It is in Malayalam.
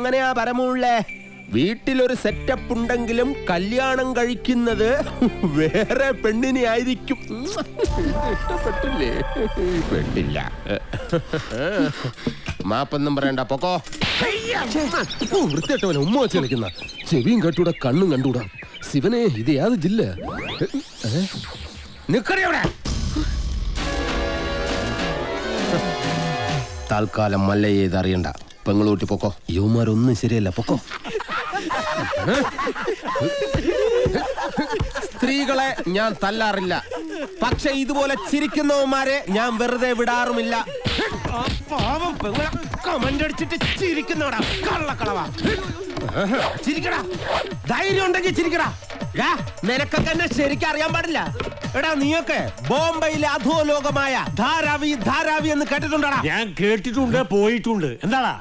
എങ്ങനെയാ പരമുള്ളേ? വീട്ടിലൊരു സെറ്റപ്പ് ഉണ്ടെങ്കിലും കല്യാണം കഴിക്കുന്നത് വേറെ പെണ്ണിനെ ആയിരിക്കും. ഇഷ്ടപ്പെട്ടില്ലേ? പെട്ടില്ല. മാപ്പൊന്നും പറയണ്ട, പൊക്കോ. വൃത്തിയായിട്ടവനെ ഉമ്മ വെച്ച് കളിക്കുന്ന. ചെവിയും കേട്ടൂടാ, കണ്ണും കണ്ടൂടാ. ശിവനെ, ഇത് യാത് ജില്ല? നിക്കറിയവിടെ. തൽക്കാലം മല്ലയെ ഇത് അറിയണ്ട. പെങ്ങളൂട്ടി പൊക്കോ. യുവമാരൊന്നും ശരിയല്ല, പൊക്കോ. സ്ത്രീകളെ ഞാൻ തല്ലാറില്ല, പക്ഷെ ഇതുപോലെ ചിരിക്കുന്നവന്മാരെ ഞാൻ വെറുതെ വിടാറുമില്ല. പാവം പെങ്ങളെ കമന്റ് അടിച്ചിട്ട് ചിരിക്കുന്നവടാ, കള്ളക്കളവാ. ചിരിക്കടാ, ധൈര്യം ഉണ്ടെങ്കിൽ ചിരിക്കടാ. നിനക്കൊക്കെ എന്നെ ശരിക്കും അറിയാൻ പാടില്ല. എടാ, നീയൊക്കെ ബോംബെയിലെ അധോലോകമായ ധാരാവി എന്ന് കേട്ടിട്ടുണ്ടടാ? ഞാൻ കേട്ടിട്ടുണ്ട്, പോയിട്ടുണ്ട്. എന്താടാ?